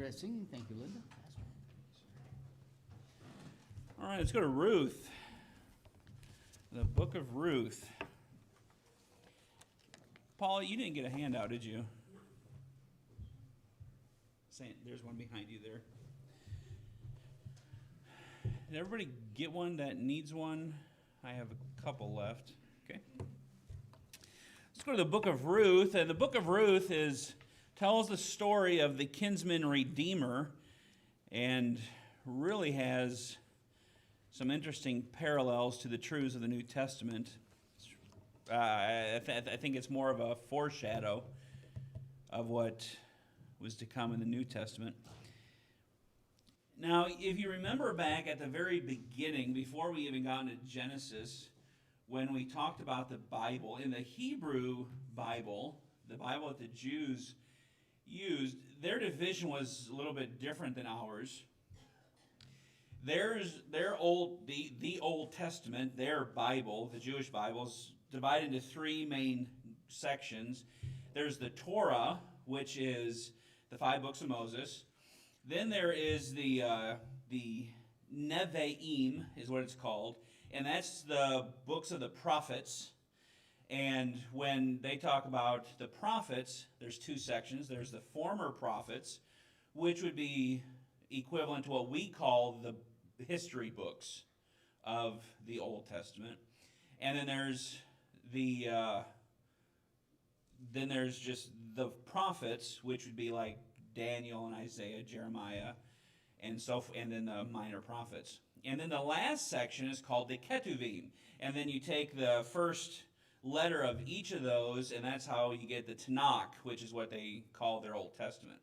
that singing. Thank you, Linda. All right, let's go to Ruth. The book of Ruth. Paul, you didn't get a handout, did you? There's one behind you there. Did everybody get one that needs one? I have a couple left. Okay. Let's go to the book of Ruth. And the book of Ruth tells the story of the kinsman redeemer and really has some interesting parallels to the truths of the New Testament. I think it's more of a foreshadow of what was to come in the New Testament. Now, if you remember back at the very beginning, before we even got into Genesis, when we talked about the Bible, in the Hebrew Bible, the Bible that the Jews used, their division was a little bit different than ours. The Old Testament, their Bible, the Jewish Bible, is divided into three main sections. There's the Torah, which is the 5 books of Moses. Then there is the Nevi'im, is what it's called, and that's the books of the prophets. And when they talk about the prophets, there's 2 sections. There's the former prophets, which would be equivalent to what we call the history books of the Old Testament. And then there's just the prophets, which would be like Daniel and Isaiah, Jeremiah, and then the minor prophets. And then the last section is called the Ketuvim. And then you take the first letter of each of those, and that's how you get the Tanakh, which is what they call their Old Testament.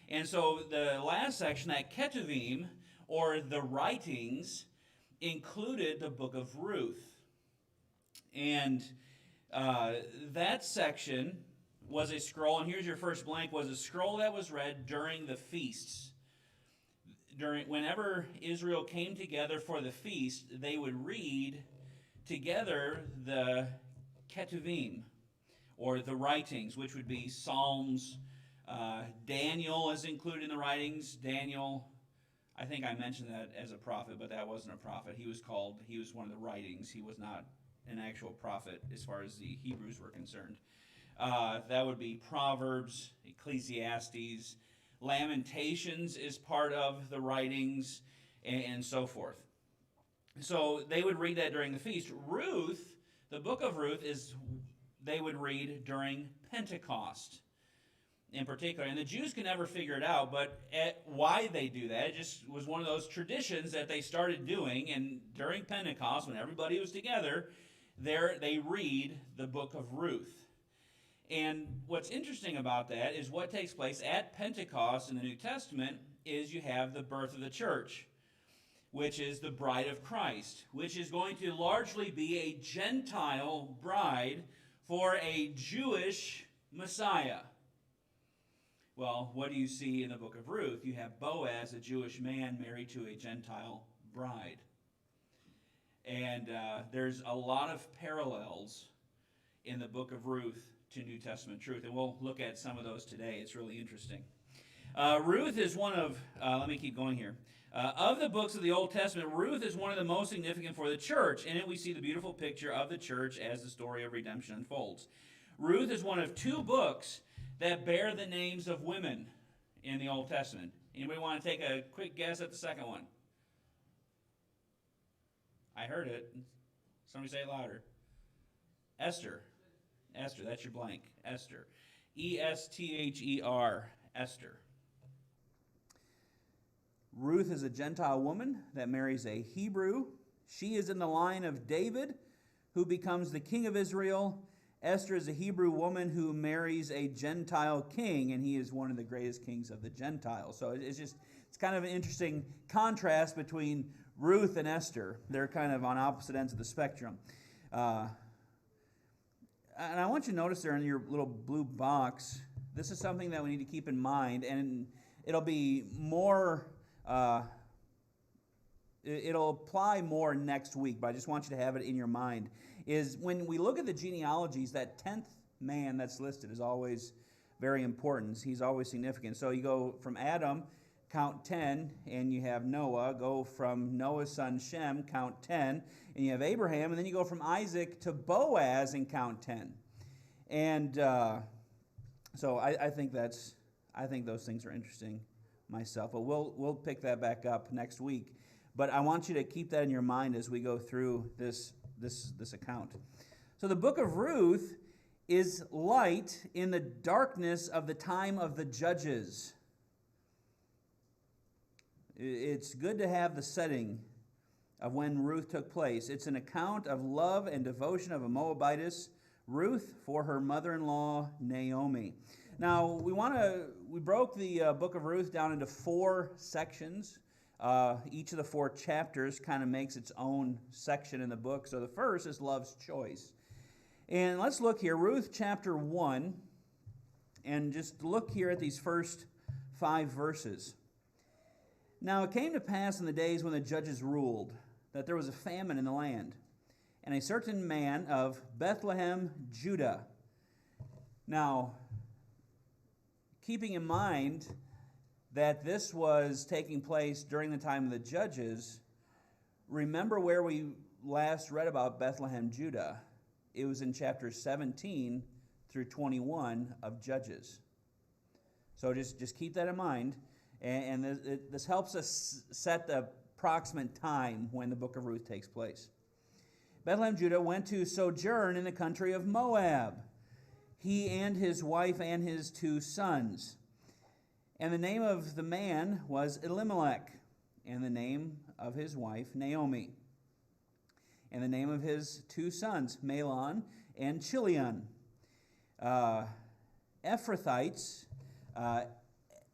And so the last section, that Ketuvim, or the writings, included the book of Ruth. And that section was a scroll, and here's your first blank, was a scroll that was read during the feasts. Whenever Israel came together for the feast, they would read together the Ketuvim, or the writings, which would be Psalms. Daniel is included in the writings. Daniel, I think I mentioned that as a prophet, but that wasn't a prophet. He was one of the writings. He was not an actual prophet as far as the Hebrews were concerned. That would be Proverbs, Ecclesiastes, Lamentations is part of the writings, and so forth. So they would read that during the feast. Ruth, the book of Ruth, they would read during Pentecost in particular. And the Jews could never figure it out, but why they do that, it just was one of those traditions that they started doing, and during Pentecost, when everybody was together, they read the book of Ruth. And what's interesting about that is what takes place at Pentecost in the New Testament is you have the birth of the church, which is the bride of Christ, which is going to largely be a Gentile bride for a Jewish Messiah. Well, what do you see in the book of Ruth? You have Boaz, a Jewish man, married to a Gentile bride. And there's a lot of parallels in the book of Ruth to New Testament truth, and we'll look at some of those today. It's really interesting. Ruth is one of, let me keep going here. Of the books of the Old Testament, Ruth is one of the most significant for the church. In it, we see the beautiful picture of the church as the story of redemption unfolds. Ruth is one of 2 books that bear the names of women in the Old Testament. Anybody want to take a quick guess at the second one? I heard it. Somebody say it louder. Esther. Esther, that's your blank. Esther. Esther. Esther. Ruth is a Gentile woman that marries a Hebrew. She is in the line of David, who becomes the king of Israel. Esther is a Hebrew woman who marries a Gentile king, and he is one of the greatest kings of the Gentiles. So it's kind of an interesting contrast between Ruth and Esther. They're kind of on opposite ends of the spectrum. And I want you to notice there in your little blue box, this is something that we need to keep in mind, and it'll be more, it'll apply more next week, but I just want you to have it in your mind, is when we look at the genealogies, that 10th man that's listed is always very important. He's always significant. So you go from Adam, count 10, and you have Noah. Go from Noah's son Shem, count 10, and you have Abraham. And then you go from Isaac to Boaz and count 10. And so I think those things are interesting myself. But we'll pick that back up next week. But I want you to keep that in your mind as we go through this account. So the book of Ruth is light in the darkness of the time of the judges. It's good to have the setting of when Ruth took place. It's an account of love and devotion of a Moabitess, Ruth, for her mother-in-law, Naomi. Now, we broke the book of Ruth down into 4 sections. Each of the 4 chapters kind of makes its own section in the book. So the first is love's choice. And let's look here, Ruth chapter 1, and just look here at these first 5 verses. Now it came to pass in the days when the judges ruled that there was a famine in the land, and a certain man of Bethlehem, Judah. Now, keeping in mind that this was taking place during the time of the judges, remember where we last read about Bethlehem, Judah. It was in chapters 17 through 21 of Judges. So just keep that in mind. And this helps us set the approximate time when the book of Ruth takes place. Bethlehem, Judah went to sojourn in the country of Moab, he and his wife and his 2 sons. And the name of the man was Elimelech, and the name of his wife Naomi. And the name of his 2 sons, Mahlon and Chilion. Ephrathites.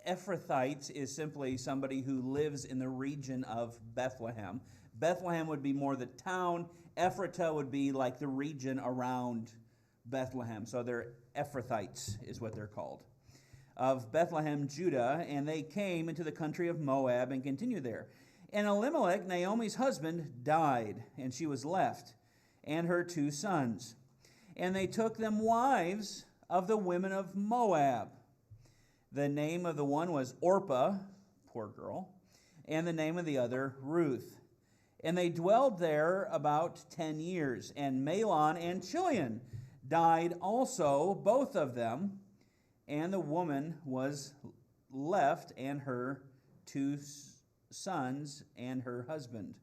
Ephrathites is simply somebody who lives in the region of Bethlehem. Bethlehem would be more the town. Ephratah would be like the region around Bethlehem. So they're Ephrathites is what they're called. Of Bethlehem, Judah, and they came into the country of Moab and continued there. And Elimelech, Naomi's husband, died, and she was left, and her 2 sons. And they took them wives of the women of Moab. The name of the one was Orpah, poor girl, and the name of the other Ruth. And they dwelled there about 10 years. And Mahlon and Chilion died also, both of them, and the woman was left, and her 2 sons and her husband,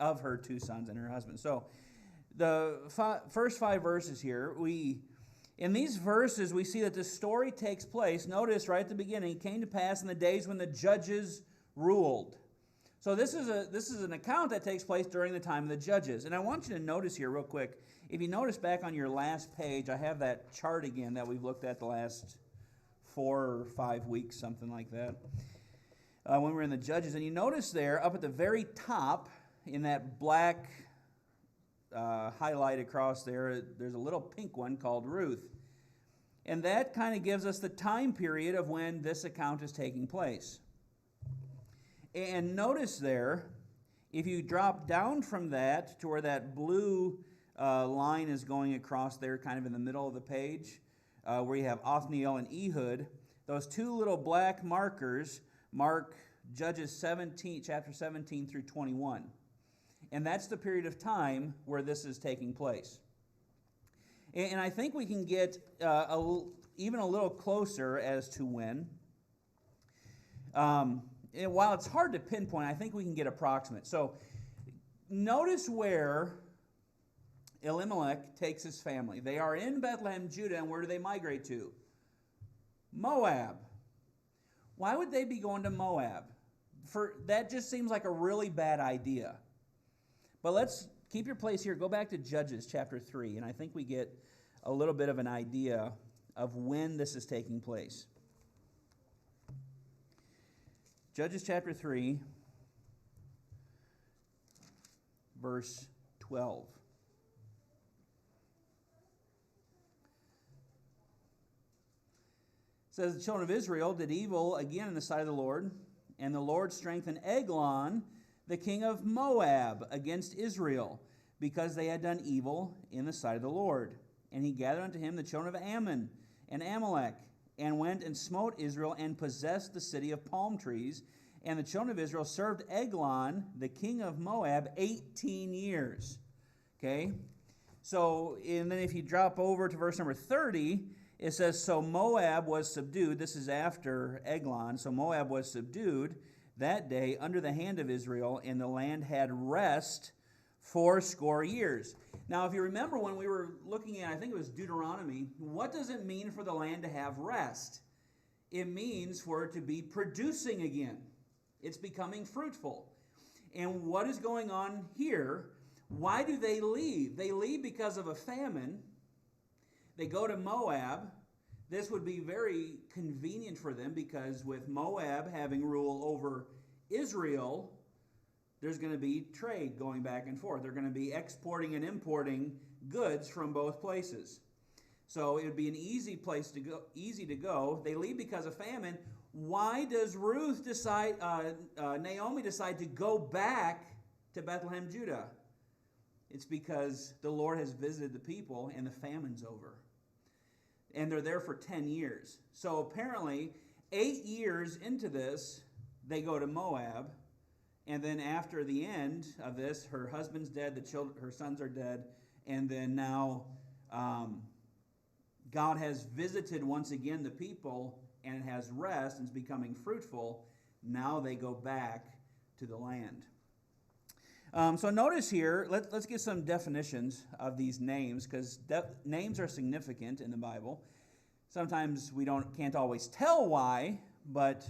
of her 2 sons and her husband. So the first 5 verses here, in these verses we see that the story takes place. Notice right at the beginning, it came to pass in the days when the judges ruled. So this is an account that takes place during the time of the judges. And I want you to notice here real quick, if you notice back on your last page, I have that chart again that we've looked at the last 4 or 5 weeks, something like that. When we were in the Judges. And you notice there, up at the very top, in that black highlight across there, there's a little pink one called Ruth. And that kind of gives us the time period of when this account is taking place. And notice there, if you drop down from that to where that blue line is going across there, kind of in the middle of the page, where you have Othniel and Ehud, those 2 little black markers mark Judges 17, chapter 17 through 21. And that's the period of time where this is taking place. And I think we can get even a little closer as to when. And while it's hard to pinpoint, I think we can get approximate. So notice where Elimelech takes his family. They are in Bethlehem, Judah, and where do they migrate to? Moab. Why would they be going to Moab? That just seems like a really bad idea. But let's keep your place here. Go back to Judges chapter 3, and I think we get a little bit of an idea of when this is taking place. Judges chapter 3, verse 12. It says, the children of Israel did evil again in the sight of the Lord, and the Lord strengthened Eglon, the king of Moab, against Israel, because they had done evil in the sight of the Lord. And he gathered unto him the children of Ammon, and Amalek, and went and smote Israel and possessed the city of palm trees. And the children of Israel served Eglon, the king of Moab, 18 years. Okay? So, and then if you drop over to verse number 30, it says, so Moab was subdued. This is after Eglon. So Moab was subdued that day under the hand of Israel, and the land had rest 80 years. Now, if you remember when we were looking at, I think it was Deuteronomy, what does it mean for the land to have rest? It means for it to be producing again. It's becoming fruitful. And what is going on here? Why do they leave? They leave because of a famine. They go to Moab. This would be very convenient for them because with Moab having rule over Israel, there's going to be trade going back and forth. They're going to be exporting and importing goods from both places. So it would be an easy place to go, easy to go. They leave because of famine. Why does Naomi decide to go back to Bethlehem, Judah? It's because the Lord has visited the people and the famine's over. And they're there for 10 years. So apparently, 8 years into this, they go to Moab. And then after the end of this, her husband's dead, her sons are dead. And then now God has visited once again the people, and it has rest and is becoming fruitful. Now they go back to the land. So notice here, let's get some definitions of these names, because names are significant in the Bible. Sometimes we can't always tell why, but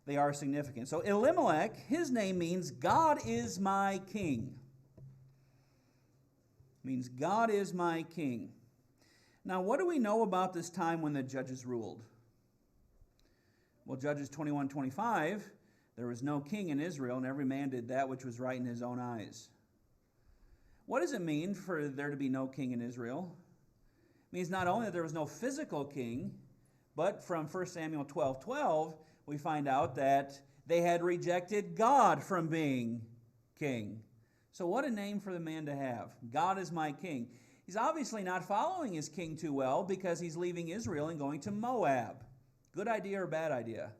they are significant. So Elimelech, his name means God is my king. Means God is my king. Now, what do we know about this time when the judges ruled? Well, Judges 21:25, there was no king in Israel, and every man did that which was right in his own eyes. What does it mean for there to be no king in Israel? It means not only that there was no physical king, but from 1 Samuel 12:12, we find out that they had rejected God from being king. So what a name for the man to have. God is my king. He's obviously not following his king too well because he's leaving Israel and going to Moab. Good idea or bad idea?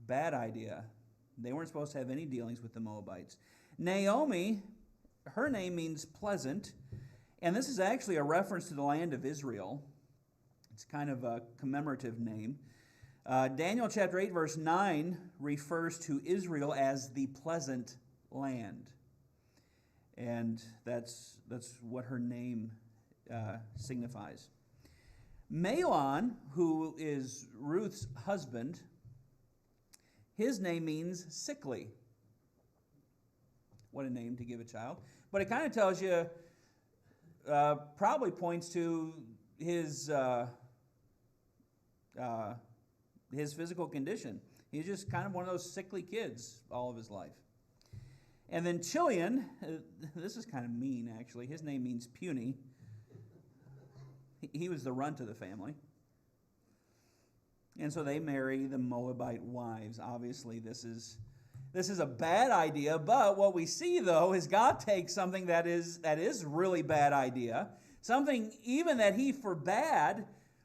Bad idea. They weren't supposed to have any dealings with the Moabites. Naomi, her name means pleasant, and this is actually a reference to the land of Israel. It's kind of a commemorative name. Daniel chapter 8 verse 9 refers to Israel as the pleasant land. And that's what her name signifies. Mahlon, who is Ruth's husband, his name means sickly. What a name to give a child. But it kind of tells you, probably points to his physical condition. He's just kind of one of those sickly kids all of his life. And then Chilion, this is kind of mean actually. His name means puny. He was the runt of the family. And so they marry the Moabite wives. Obviously, this is a bad idea, but what we see, though, is God takes something that is really bad idea, something even that he forbade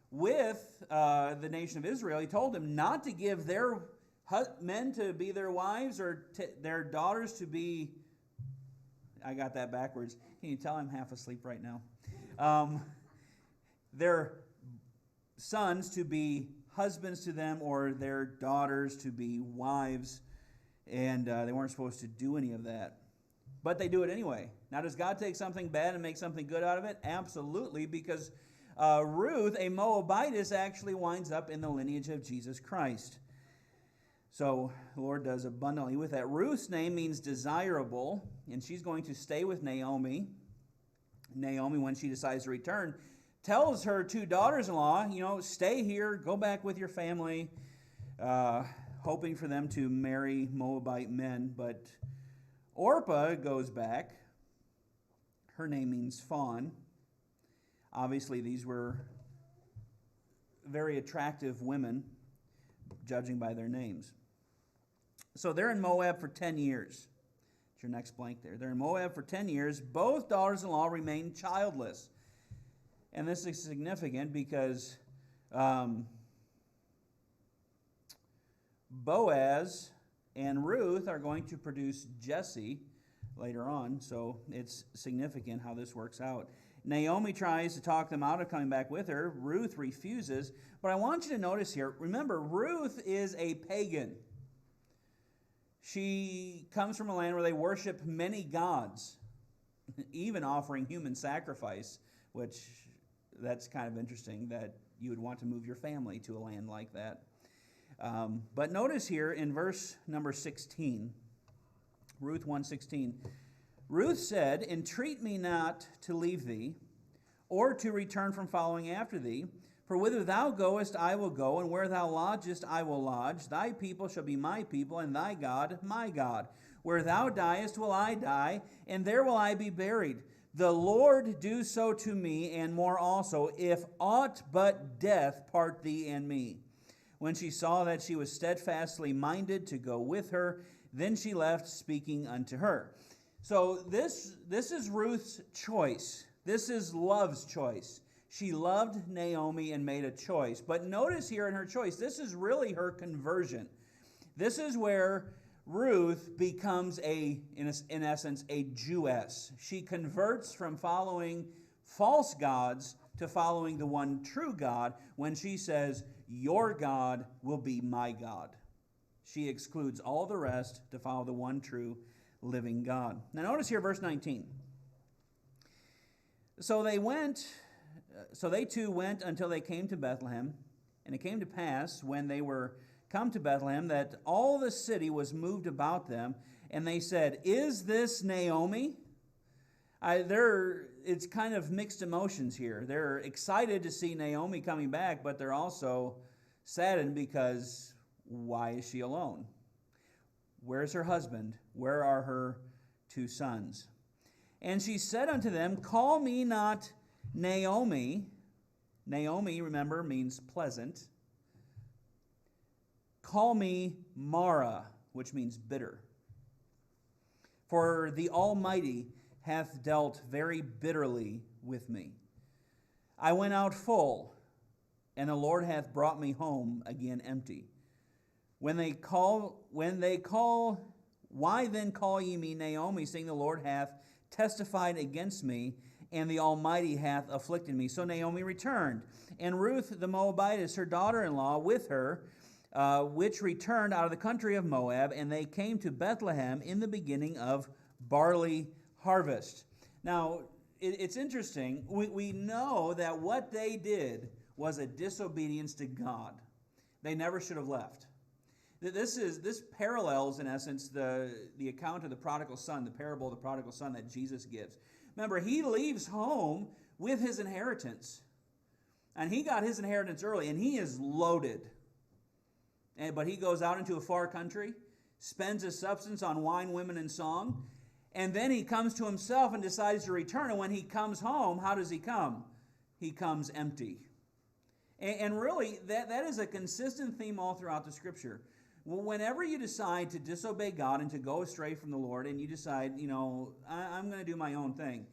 with the nation of Israel. He told them not to give their men to be their wives or their daughters to be, I got that backwards. Can you tell I'm half asleep right now? Their sons to be husbands to them or their daughters to be wives, and they weren't supposed to do any of that. But they do it anyway. Now, does God take something bad and make something good out of it? Absolutely, because Ruth, a Moabitess, actually winds up in the lineage of Jesus Christ. So the Lord does abundantly with that. Ruth's name means desirable, and she's going to stay with Naomi. Naomi, when she decides to return, tells her two daughters-in-law, stay here, go back with your family, hoping for them to marry Moabite men. But Orpah goes back. Her name means fawn. Obviously, these were very attractive women, judging by their names. So they're in Moab for 10 years. That's your next blank there. They're in Moab for 10 years. Both daughters-in-law remain childless. And this is significant because Boaz and Ruth are going to produce Jesse later on, so it's significant how this works out. Naomi tries to talk them out of coming back with her. Ruth refuses. But I want you to notice here, remember, Ruth is a pagan. She comes from a land where they worship many gods, even offering human sacrifice, which that's kind of interesting that you would want to move your family to a land like that. But notice here in verse number 16, Ruth 1:16, Ruth said, "Entreat me not to leave thee, or to return from following after thee. For whither thou goest, I will go, and where thou lodgest, I will lodge. Thy people shall be my people, and thy God, my God. Where thou diest, will I die, and there will I be buried. The Lord do so to me, and more also, if aught but death part thee and me." When she saw that she was steadfastly minded to go with her, then she left, speaking unto her. So this is Ruth's choice. This is love's choice. She loved Naomi and made a choice. But notice here in her choice, this is really her conversion. This is where Ruth becomes in essence, a Jewess. She converts from following false gods to following the one true God when she says, "Your God will be my God." She excludes all the rest to follow the one true living God. Now notice here verse 19. So they two went until they came to Bethlehem. And it came to pass, when they were come to Bethlehem, that all the city was moved about them. And they said, "Is this Naomi?" It's kind of mixed emotions here. They're excited to see Naomi coming back, but they're also saddened because why is she alone? Where's her husband? Where are her 2 sons? And she said unto them, "Call me not Naomi." Naomi, remember, means pleasant. "Call me Mara," which means bitter. "For the Almighty hath dealt very bitterly with me. I went out full, and the Lord hath brought me home again empty. Why then call ye me Naomi, seeing the Lord hath testified against me, and the Almighty hath afflicted me?" So Naomi returned, and Ruth the Moabitess, her daughter-in-law, with her, which returned out of the country of Moab, and they came to Bethlehem in the beginning of barley harvest. Now, it's interesting. We know that what they did was a disobedience to God. They never should have left. This parallels, in essence, the account of the prodigal son, the parable of the prodigal son that Jesus gives. Remember, he leaves home with his inheritance. And he got his inheritance early, and he is loaded. But he goes out into a far country, spends his substance on wine, women, and song, and then he comes to himself and decides to return. And when he comes home, how does he come? He comes empty. And really, that is a consistent theme all throughout the Scripture. Whenever you decide to disobey God and to go astray from the Lord, and you decide, I'm going to do my own thing,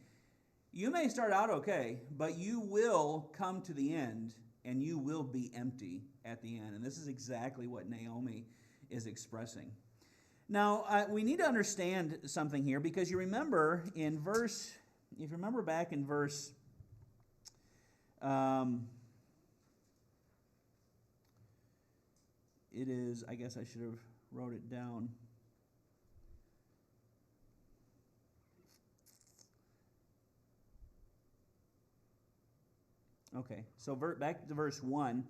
you may start out okay, but you will come to the end, and you will be empty at the end. And this is exactly what Naomi is expressing. Now, we need to understand something here, because you remember back in verse, it is, I guess I should have wrote it down. Okay, so back to verse 1.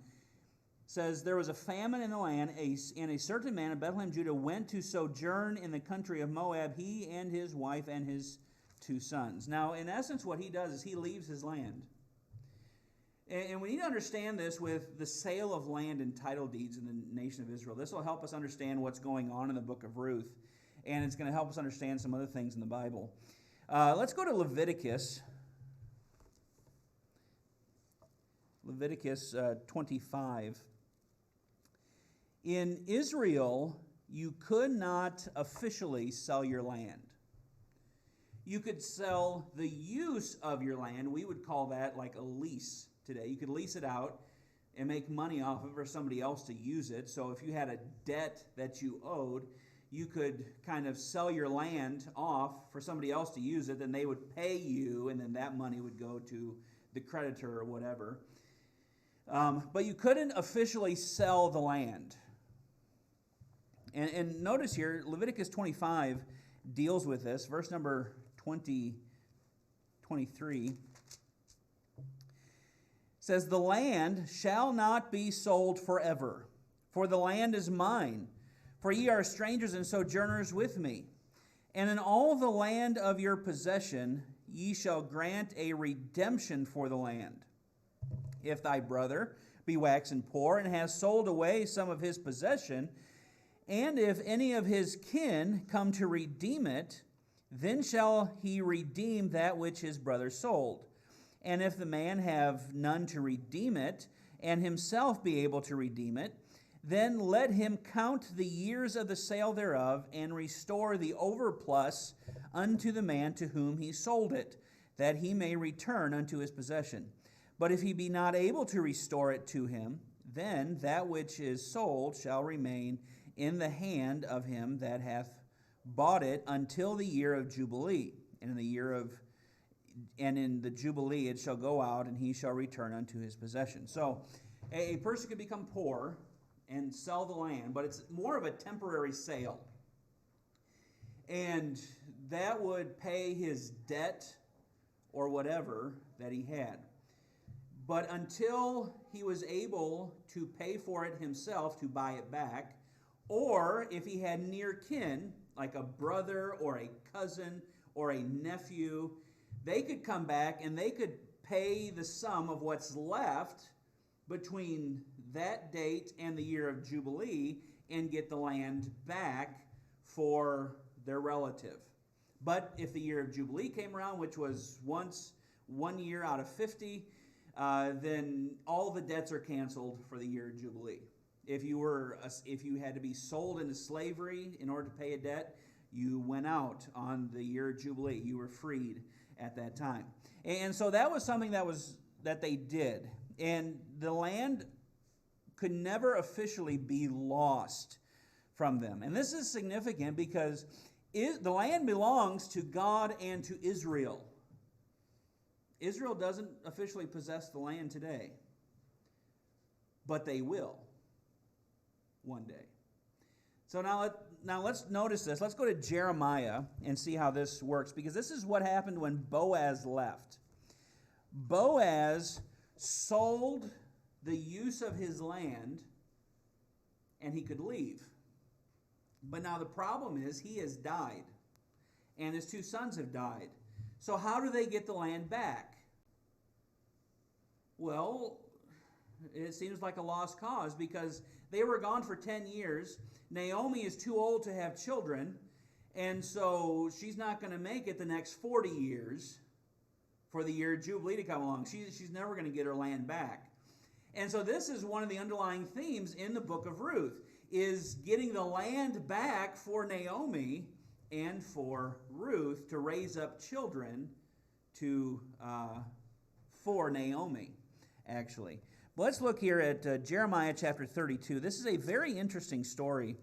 Says, "There was a famine in the land, and a certain man of Bethlehem, Judah, went to sojourn in the country of Moab, he and his wife and his 2 sons." Now, in essence, what he does is he leaves his land. And we need to understand this with the sale of land and title deeds in the nation of Israel. This will help us understand what's going on in the book of Ruth, and it's going to help us understand some other things in the Bible. Let's go to Leviticus. Leviticus 25. In Israel, you could not officially sell your land. You could sell the use of your land. We would call that like a lease today. You could lease it out. and make money off of it for somebody else to use it. So if you had a debt that you owed, you could kind of sell your land off for somebody else to use it, then they would pay you, and then that money would go to the creditor or whatever. But you couldn't officially sell the land. And notice here, Leviticus 25 deals with this. Verse number 23 says, "The land shall not be sold forever, for the land is mine. For ye are strangers and sojourners with me. And in all the land of your possession ye shall grant a redemption for the land. If thy brother be waxen poor, and has sold away some of his possession, and if any of his kin come to redeem it, then shall he redeem that which his brother sold. And if the man have none to redeem it, and himself be able to redeem it, then let him count the years of the sale thereof, and restore the overplus unto the man to whom he sold it, that he may return unto his possession. But if he be not able to restore it to him, then that which is sold shall remain in the hand of him that hath bought it until the year of Jubilee. And in the Jubilee it shall go out, and he shall return unto his possession." So a person could become poor and sell the land, but it's more of a temporary sale. And that would pay his debt or whatever that he had. But until he was able to pay for it himself to buy it back, or if he had near kin, like a brother or a cousin or a nephew, they could come back and they could pay the sum of what's left between that date and the year of Jubilee and get the land back for their relative. But if the year of Jubilee came around, which was once 1 year out of 50, then all the debts are canceled for the year of Jubilee. If you had to be sold into slavery in order to pay a debt, you went out on the year of Jubilee. You were freed at that time. And so that was something that they did. And the land could never officially be lost from them. And this is significant because the land belongs to God and to Israel. Israel doesn't officially possess the land today, but they will one day. So now let's notice this. Let's go to Jeremiah and see how this works, because this is what happened when Boaz left. Boaz sold the use of his land, and he could leave. But now the problem is he has died, and his two sons have died. So how do they get the land back? Well, it seems like a lost cause, because they were gone for 10 years. Naomi is too old to have children, and so she's not going to make it the next 40 years for the year of Jubilee to come along. She's never going to get her land back. And so this is one of the underlying themes in the book of Ruth, is getting the land back for Naomi and for Ruth to raise up children for Naomi, actually. But let's look here at Jeremiah chapter 32. This is a very interesting story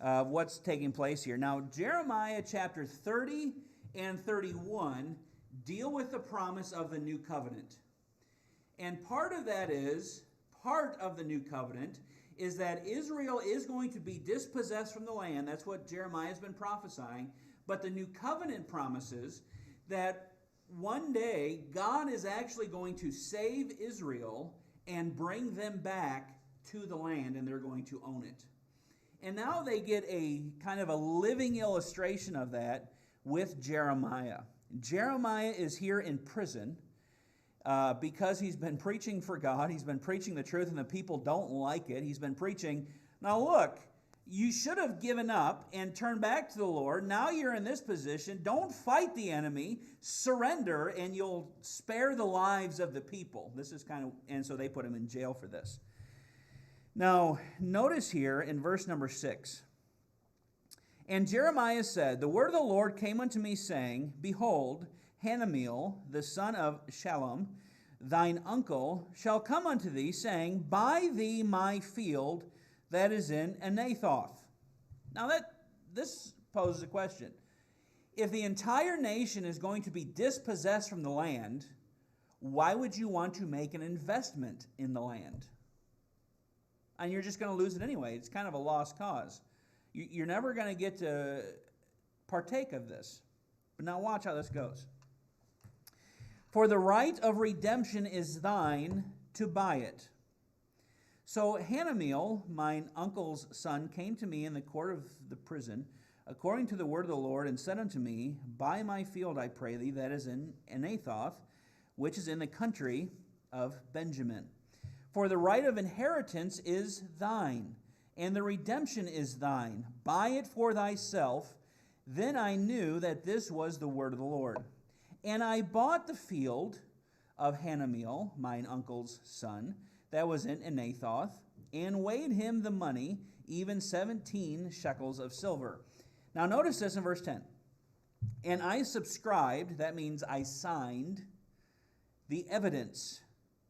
of what's taking place here. Now, Jeremiah chapter 30 and 31 deal with the promise of the new covenant. And part of the new covenant is that Israel is going to be dispossessed from the land. That's what Jeremiah has been prophesying. But the new covenant promises that one day God is actually going to save Israel and bring them back to the land, and they're going to own it. And now they get a kind of a living illustration of that with Jeremiah. Jeremiah is here in prison because he's been preaching for God. He's been preaching the truth, and the people don't like it. He's been preaching, now look, you should have given up and turned back to the Lord. Now you're in this position. Don't fight the enemy. Surrender, and you'll spare the lives of the people. This is and so they put him in jail for this. Now, notice here in verse number 6. And Jeremiah said, "The word of the Lord came unto me, saying, Behold, Hanameel, the son of Shallum, thine uncle, shall come unto thee, saying, Buy thee my field that is in Anathoth. Now this poses a question. If the entire nation is going to be dispossessed from the land, why would you want to make an investment in the land? And you're just going to lose it anyway. It's kind of a lost cause. You're never going to get to partake of this. But now watch how this goes. For the right of redemption is thine to buy it. So Hanameel, mine uncle's son, came to me in the court of the prison, according to the word of the Lord, and said unto me, Buy my field, I pray thee, that is in Anathoth, which is in the country of Benjamin. For the right of inheritance is thine, and the redemption is thine. Buy it for thyself. Then I knew that this was the word of the Lord. And I bought the field of Hanameel, mine uncle's son, that was in Anathoth, and weighed him the money, even 17 shekels of silver. Now notice this in verse 10. And I subscribed, that means I signed, the evidence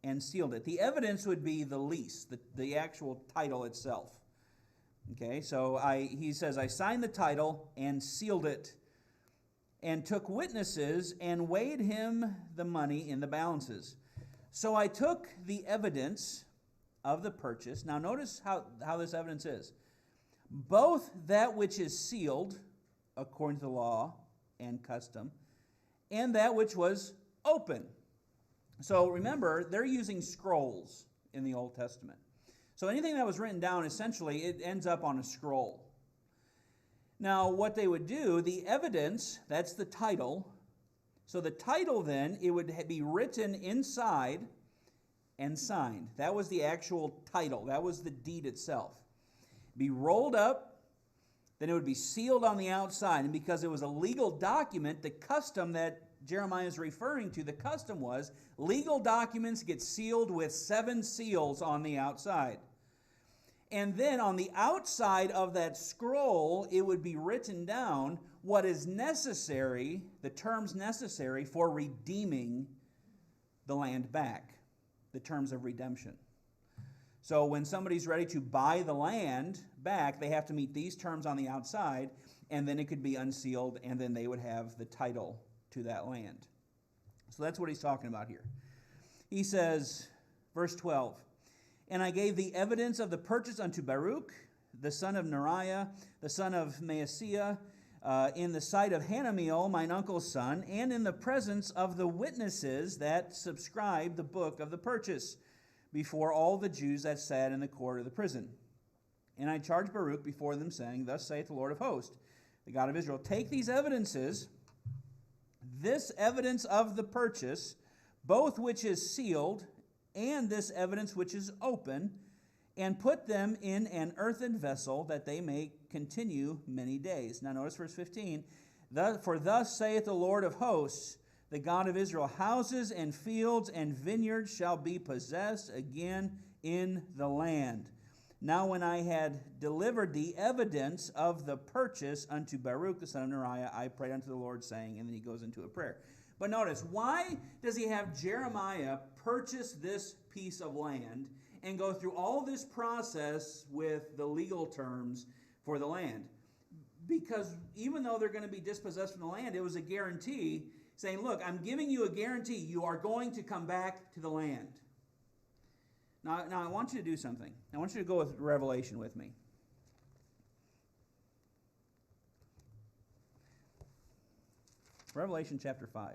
and sealed it. The evidence would be the lease, the actual title itself. Okay, so he says, I signed the title and sealed it, and took witnesses and weighed him the money in the balances. So I took the evidence of the purchase. Now notice how this evidence is. Both that which is sealed, according to the law and custom, and that which was open. So remember, they're using scrolls in the Old Testament. So anything that was written down, essentially, it ends up on a scroll. Now, what they would do, the evidence, that's the title. So the title then, it would be written inside and signed. That was the actual title. That was the deed itself. Be rolled up, then it would be sealed on the outside. And because it was a legal document, the custom that Jeremiah is referring to, the custom was legal documents get sealed with 7 seals on the outside. And then on the outside of that scroll, it would be written down what is necessary, the terms necessary for redeeming the land back, the terms of redemption. So when somebody's ready to buy the land back, they have to meet these terms on the outside, and then it could be unsealed, and then they would have the title to that land. So that's what he's talking about here. He says, verse 12, And I gave the evidence of the purchase unto Baruch, the son of Neriah, the son of Maaseiah, in the sight of Hanameel, mine uncle's son, and in the presence of the witnesses that subscribed the book of the purchase, before all the Jews that sat in the court of the prison. And I charged Baruch before them, saying, Thus saith the Lord of hosts, the God of Israel, Take these evidences, this evidence of the purchase, both which is sealed, and this evidence which is open, and put them in an earthen vessel, that they may continue many days. Now notice verse 15. For thus saith the Lord of hosts, the God of Israel, houses and fields and vineyards shall be possessed again in the land. Now when I had delivered the evidence of the purchase unto Baruch the son of Neriah, I prayed unto the Lord, saying, and then he goes into a prayer. But notice, why does he have Jeremiah purchase this piece of land and go through all this process with the legal terms for the land? Because even though they're going to be dispossessed from the land, it was a guarantee saying, look, I'm giving you a guarantee. You are going to come back to the land. Now I want you to do something. I want you to go with Revelation with me. Revelation chapter 5.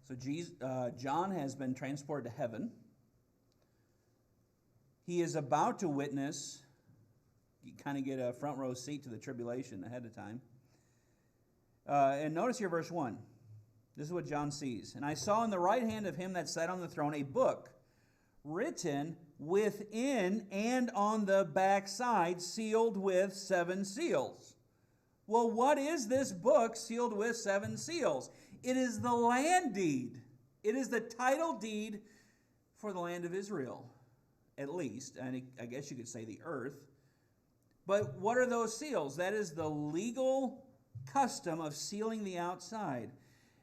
So John has been transported to heaven. He is about to witness. You kind of get a front row seat to the tribulation ahead of time. And notice here verse 1. This is what John sees. And I saw in the right hand of him that sat on the throne a book written within and on the backside, sealed with 7 seals. Well, what is this book sealed with 7 seals? It is the land deed. It is the title deed for the land of Israel, at least. And I guess you could say the earth. But what are those seals? That is the legal custom of sealing the outside.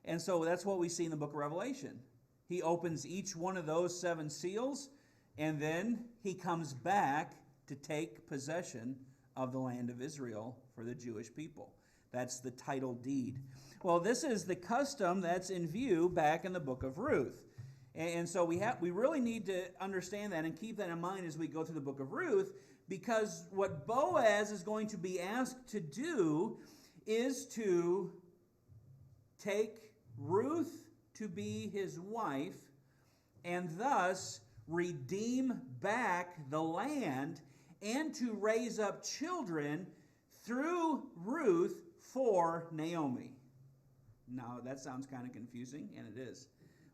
And so that's what we see in the book of Revelation. He opens each one of those 7 seals, and then he comes back to take possession of the land of Israel for the Jewish people. That's the title deed. Well, this is the custom that's in view back in the book of Ruth. And so we really need to understand that and keep that in mind as we go through the book of Ruth, because what Boaz is going to be asked to do is to take Ruth to be his wife and thus redeem back the land and to raise up children through Ruth for Naomi. Now, that sounds kind of confusing, and it is.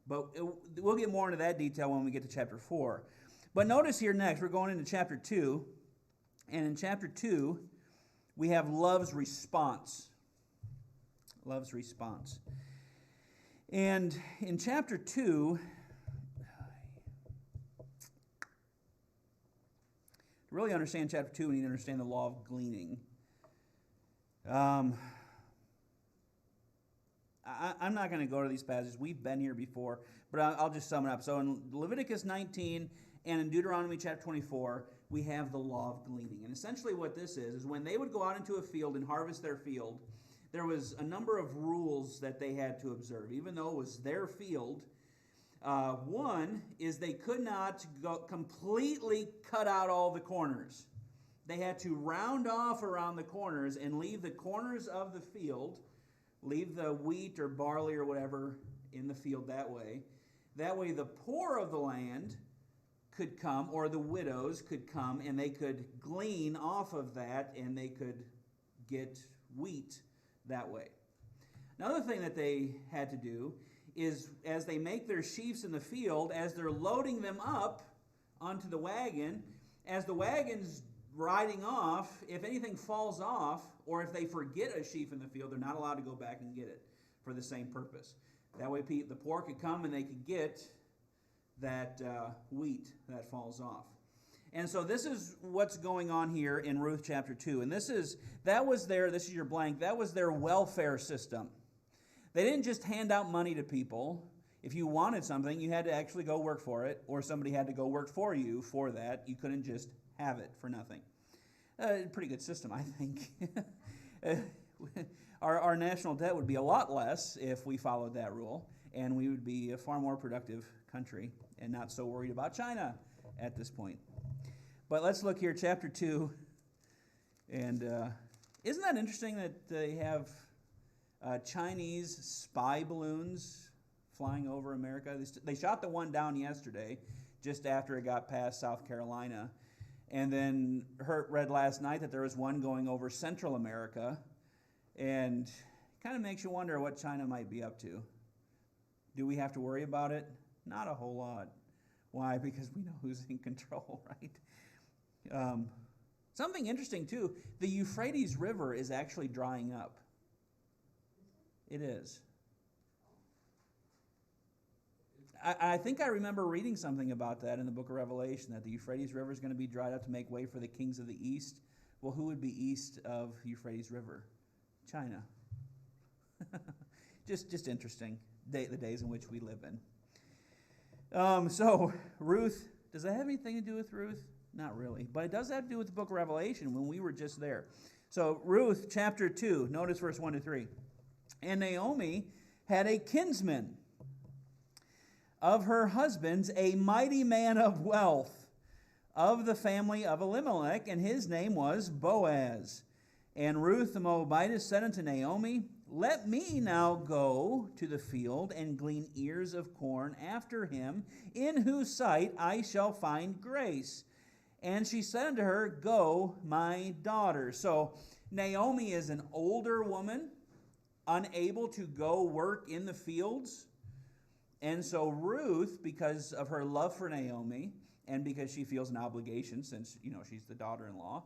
But we'll get more into that detail when we get to chapter 4. But notice here next, we're going into chapter 2. And in chapter 2, we have love's response. Love's response. And in chapter 2, to really understand chapter 2, we need to understand the law of gleaning. I'm not going to go to these passages. We've been here before, but I'll just sum it up. So in Leviticus 19 and in Deuteronomy chapter 24, we have the law of gleaning. And essentially what this is when they would go out into a field and harvest their field, there was a number of rules that they had to observe. Even though it was their field, one is they could not completely cut out all the corners. They had to round off around the corners and leave the corners of the field, leave the wheat or barley or whatever in the field that way. That way the poor of the land could come, or the widows could come, and they could glean off of that, and they could get wheat that way. Another thing that they had to do is, as they make their sheaves in the field, as they're loading them up onto the wagon, as the wagon's riding off, if anything falls off, or if they forget a sheaf in the field, they're not allowed to go back and get it for the same purpose. That way the poor could come and they could get that wheat that falls off. And so this is what's going on here in Ruth chapter 2. And this is your blank, that was their welfare system. They didn't just hand out money to people. If you wanted something, you had to actually go work for it, or somebody had to go work for you for that. You couldn't just have it for nothing. Pretty good system, I think. Our national debt would be a lot less if we followed that rule, and we would be a far more productive country and not so worried about China at this point. But let's look here, chapter 2. And isn't that interesting that they have Chinese spy balloons flying over America? They shot the one down yesterday, just after it got past South Carolina. And then read last night that there was one going over Central America. And it kind of makes you wonder what China might be up to. Do we have to worry about it? Not a whole lot. Why? Because we know who's in control, right? Something interesting, too. The Euphrates River is actually drying up. It is. I think I remember reading something about that in the book of Revelation, that the Euphrates River is going to be dried up to make way for the kings of the east. Well, who would be east of Euphrates River? China. just interesting, the days in which we live in. So, Ruth, does that have anything to do with Ruth? Not really, but it does have to do with the book of Revelation when we were just there. So, Ruth chapter 2, notice verse 1 to 3. And Naomi had a kinsman of her husband's, a mighty man of wealth, of the family of Elimelech, and his name was Boaz. And Ruth the Moabitess said unto Naomi, Let me now go to the field and glean ears of corn after him, in whose sight I shall find grace. And she said unto her, Go, my daughter. So Naomi is an older woman, unable to go work in the fields. And so Ruth, because of her love for Naomi, and because she feels an obligation, since she's the daughter-in-law,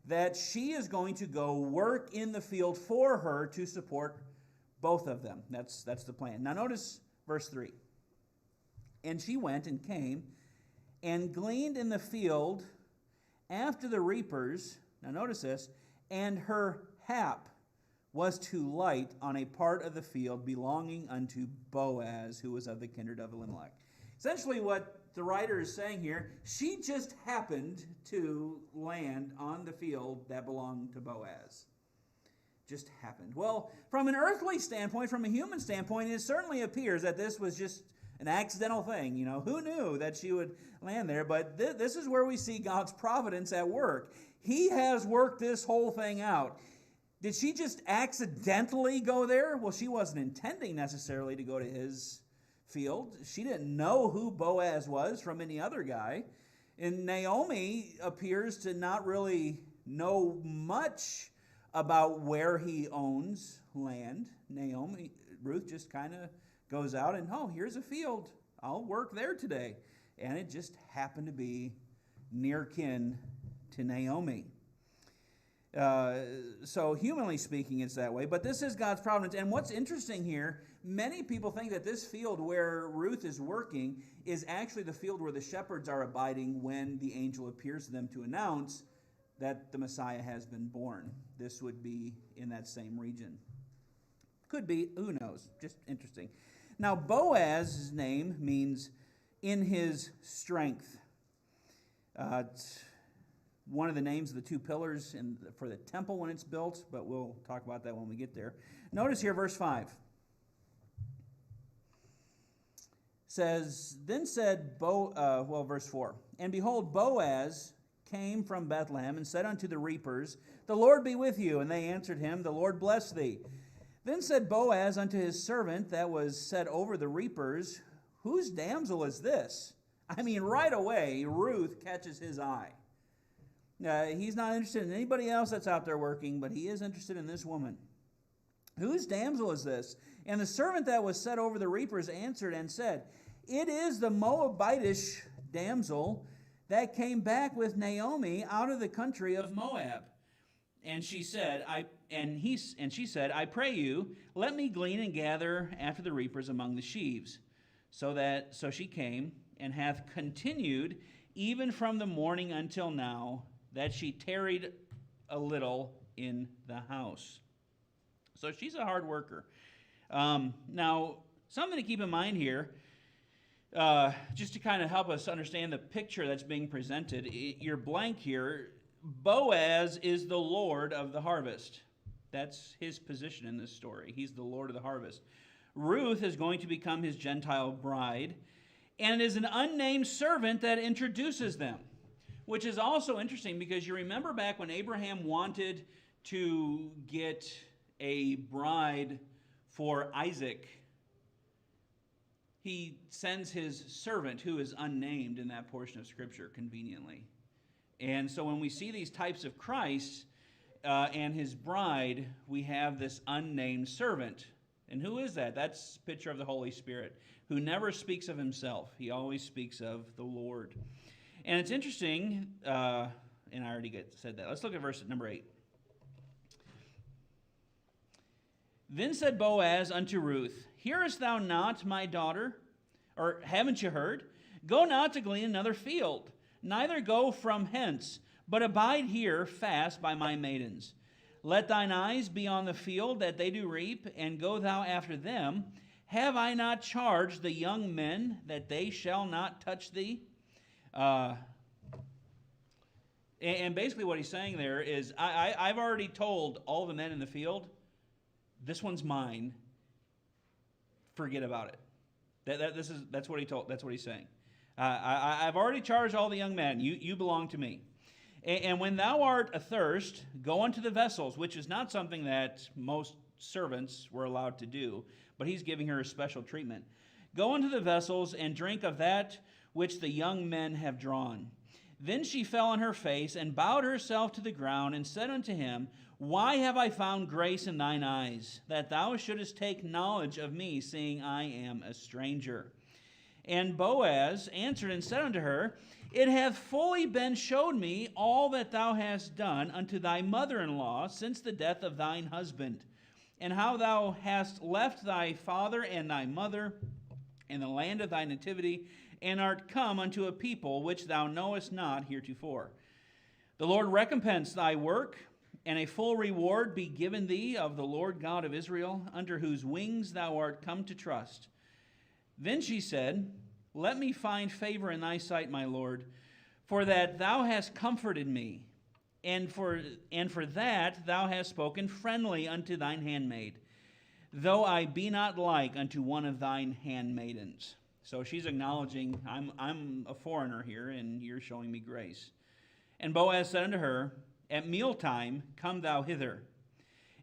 that she is going to go work in the field for her to support both of them. That's the plan. Now notice verse 3. And she went and came and gleaned in the field after the reapers Now notice this. And her hap was to light on a part of the field belonging unto Boaz, who was of the kindred of Elimelech. Essentially what the writer is saying here, she just happened to land on the field that belonged to Boaz. Just happened. Well, from an earthly standpoint, from a human standpoint, it certainly appears that this was just an accidental thing. You know, who knew that she would land there? But this is where we see God's providence at work. He has worked this whole thing out. Did she just accidentally go there? Well, she wasn't intending necessarily to go to his field. She didn't know who Boaz was from any other guy. And Naomi appears to not really know much about where he owns land. Ruth just kind of goes out and, oh, here's a field. I'll work there today. And it just happened to be near kin to Naomi. So humanly speaking, it's that way. But this is God's providence. And what's interesting here, many people think that this field where Ruth is working is actually the field where the shepherds are abiding when the angel appears to them to announce that the Messiah has been born. This would be in that same region. Could be, who knows? Just interesting. Now, Boaz's name means in his strength. It's one of the names of the two pillars for the temple when it's built, but we'll talk about that when we get there. Notice here, verse 5. Says, then said verse 4, and behold, Boaz came from Bethlehem and said unto the reapers, the Lord be with you. And they answered him, the Lord bless thee. Then said Boaz unto his servant that was set over the reapers, whose damsel is this? I mean, right away, Ruth catches his eye. He's not interested in anybody else that's out there working, but he is interested in this woman. Whose damsel is this? And the servant that was set over the reapers answered and said, it is the Moabitish damsel that came back with Naomi out of the country of Moab. And she said, I pray you, let me glean and gather after the reapers among the sheaves. So she came, and hath continued even from the morning until now, that she tarried a little in the house. So she's a hard worker. Now, something to keep in mind here, just to kind of help us understand the picture that's being presented. Your blank here, Boaz is the Lord of the harvest. That's his position in this story. He's the Lord of the harvest. Ruth is going to become his Gentile bride, and is an unnamed servant that introduces them, which is also interesting because you remember back when Abraham wanted to get a bride for Isaac, he sends his servant, who is unnamed in that portion of Scripture, conveniently. And so when we see these types of Christ and his bride, we have this unnamed servant. And who is that? That's a picture of the Holy Spirit, who never speaks of himself. He always speaks of the Lord. And it's interesting, and I already said that. Let's look at verse number 8. Then said Boaz unto Ruth, hearest thou not, my daughter? Or haven't you heard? Go not to glean another field, neither go from hence, but abide here fast by my maidens. Let thine eyes be on the field that they do reap, and go thou after them. Have I not charged the young men that they shall not touch thee? And basically what he's saying there is, I've already told all the men in the field, this one's mine. Forget about it. That's what he told. That's what he's saying. I've already charged all the young men. You belong to me. And when thou art athirst, go unto the vessels, which is not something that most servants were allowed to do, but he's giving her a special treatment. Go unto the vessels and drink of that which the young men have drawn. Then she fell on her face and bowed herself to the ground and said unto him, why have I found grace in thine eyes, that thou shouldest take knowledge of me, seeing I am a stranger? And Boaz answered and said unto her, it hath fully been showed me all that thou hast done unto thy mother-in-law since the death of thine husband, and how thou hast left thy father and thy mother in the land of thy nativity, and art come unto a people which thou knowest not heretofore. The Lord recompense thy work, and a full reward be given thee of the Lord God of Israel, under whose wings thou art come to trust. Then she said, Let me find favor in thy sight, my Lord, for that thou hast comforted me, and for that thou hast spoken friendly unto thine handmaid, though I be not like unto one of thine handmaidens. So she's acknowledging, I'm a foreigner here, and you're showing me grace. And Boaz said unto her, At mealtime come thou hither,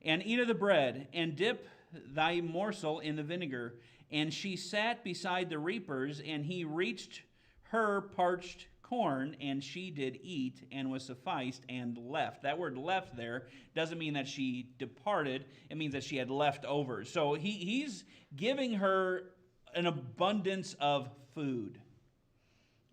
and eat of the bread, and dip thy morsel in the vinegar. And she sat beside the reapers, and he reached her parched corn, and she did eat, and was sufficed, and left. That word left there doesn't mean that she departed. It means that she had left over. So he's giving her an abundance of food.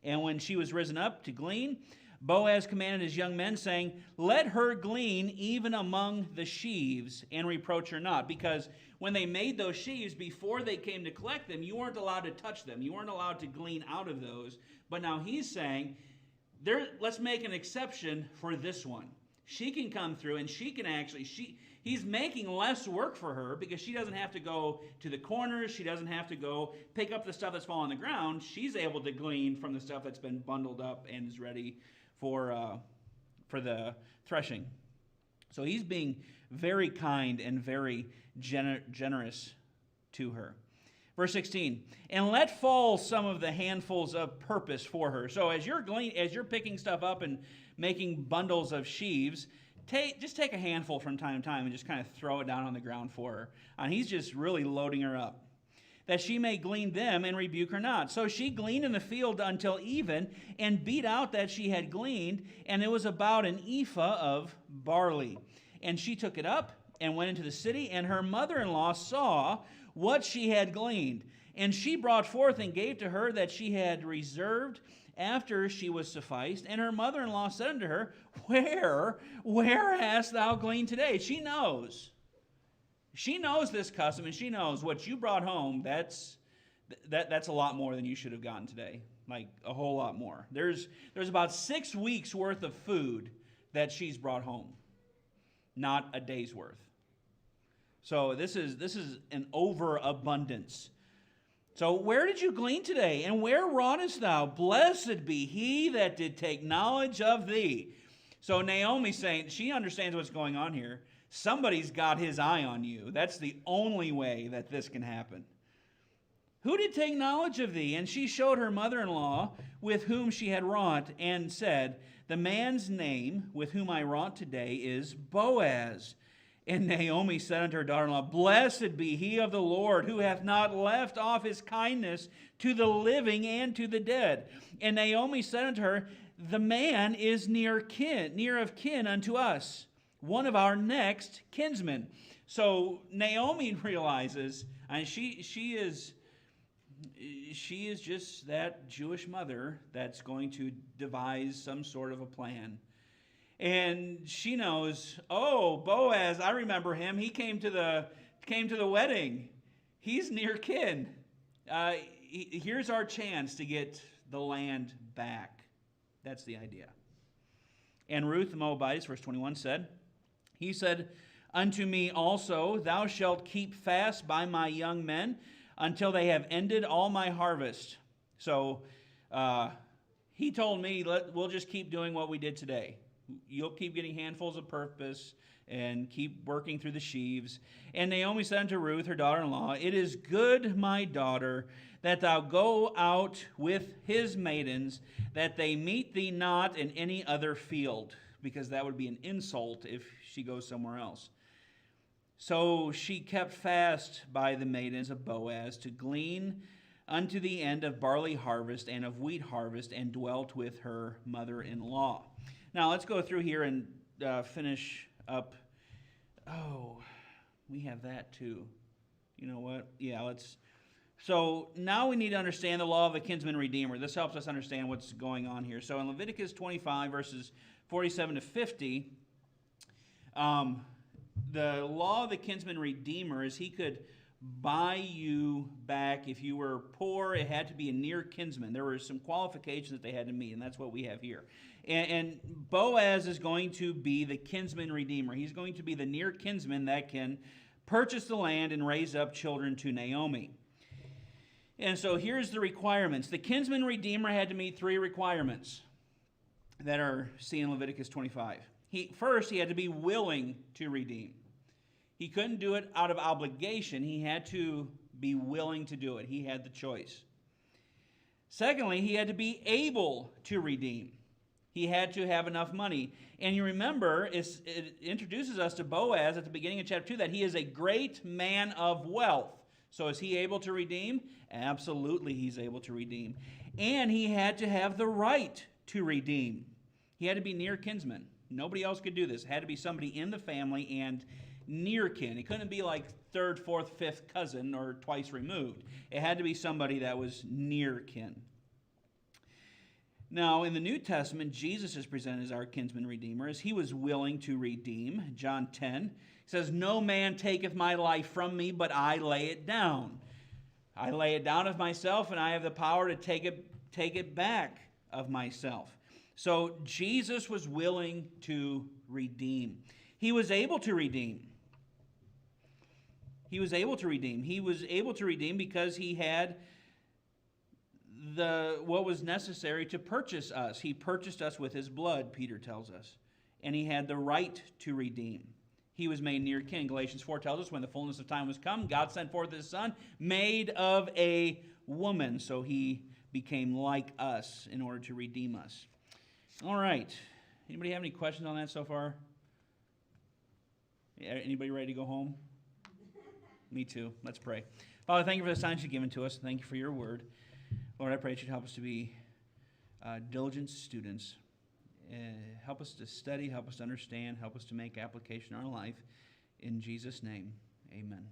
And when she was risen up to glean, Boaz commanded his young men, saying, Let her glean even among the sheaves, and reproach her not. Because when they made those sheaves, before they came to collect them, you weren't allowed to touch them. You weren't allowed to glean out of those. But now he's saying, let's make an exception for this one. She can come through, and she can actually, he's making less work for her, because she doesn't have to go to the corners. She doesn't have to go pick up the stuff that's fallen on the ground. She's able to glean from the stuff that's been bundled up and is ready for the threshing. So he's being very kind and very generous to her. Verse 16, and let fall some of the handfuls of purpose for her. So as you're picking stuff up and making bundles of sheaves, just take a handful from time to time and just kind of throw it down on the ground for her. And he's just really loading her up, that she may glean them and rebuke her not. So she gleaned in the field until even, and beat out that she had gleaned, and it was about an ephah of barley. And she took it up and went into the city, and her mother-in-law saw what she had gleaned. And she brought forth and gave to her that she had reserved after she was sufficed. And her mother-in-law said unto her, Where hast thou gleaned today? She knows. She knows this custom, and she knows what you brought home, that's a lot more than you should have gotten today. Like a whole lot more. There's about 6 weeks worth of food that she's brought home, not a day's worth. So this is an overabundance. So where did you glean today? And where wroughtest thou? Blessed be he that did take knowledge of thee. So Naomi's saying, she understands what's going on here. Somebody's got his eye on you. That's the only way that this can happen. Who did take knowledge of thee? And she showed her mother-in-law with whom she had wrought, and said, The man's name with whom I wrought today is Boaz. And Naomi said unto her daughter-in-law, Blessed be he of the Lord, who hath not left off his kindness to the living and to the dead. And Naomi said unto her, The man is near of kin unto us, one of our next kinsmen. So Naomi realizes, and she is just that Jewish mother that's going to devise some sort of a plan. And she knows, oh, Boaz, I remember him. He came to the wedding. He's near kin. Here's our chance to get the land back. That's the idea. And Ruth the Moabitess, verse 21, said, He said unto me also, Thou shalt keep fast by my young men until they have ended all my harvest. So he told me, we'll just keep doing what we did today. You'll keep getting handfuls of purpose and keep working through the sheaves. And Naomi said unto Ruth, her daughter-in-law, It is good, my daughter, that thou go out with his maidens, that they meet thee not in any other field, because that would be an insult if she goes somewhere else. So she kept fast by the maidens of Boaz to glean unto the end of barley harvest and of wheat harvest, and dwelt with her mother-in-law. Now, let's go through here and finish up. Oh, we have that too. You know what? Yeah, let's. So now we need to understand the law of the kinsman redeemer. This helps us understand what's going on here. So in Leviticus 25, verses 47 to 50, the law of the kinsman redeemer is he could buy you back. If you were poor, it had to be a near kinsman. There were some qualifications that they had to meet, and that's what we have here. And Boaz is going to be the kinsman redeemer. He's going to be the near kinsman that can purchase the land and raise up children to Naomi. And so here's the requirements. The kinsman redeemer had to meet 3 requirements that are seen in Leviticus 25. First, he had to be willing to redeem. He couldn't do it out of obligation. He had to be willing to do it. He had the choice. Secondly, he had to be able to redeem. He had to have enough money. And you remember, it introduces us to Boaz at the beginning of chapter 2 that he is a great man of wealth. So is he able to redeem? Absolutely, he's able to redeem. And he had to have the right to redeem. He had to be near kinsman. Nobody else could do this. It had to be somebody in the family and near kin. It couldn't be like 3rd, 4th, 5th cousin or twice removed. It had to be somebody that was near kin. Now, in the New Testament, Jesus is presented as our kinsman redeemer, as he was willing to redeem. John 10 says, "No man taketh my life from me, but I lay it down. I lay it down of myself, and I have the power to take it back of myself." So Jesus was willing to redeem. He was able to redeem. He was able to redeem. He was able to redeem because he had what was necessary to purchase us. He purchased us with his blood, Peter tells us. And he had the right to redeem. He was made near kin. Galatians 4 tells us when the fullness of time was come, God sent forth his Son, made of a woman. So he became like us in order to redeem us. All right. Anybody have any questions on that so far? Anybody ready to go home? Me too. Let's pray. Father, thank you for the signs you've given to us. Thank you for your word. Lord, I pray that you'd help us to be diligent students. Help us to study, help us to understand, help us to make application in our life. In Jesus' name, amen.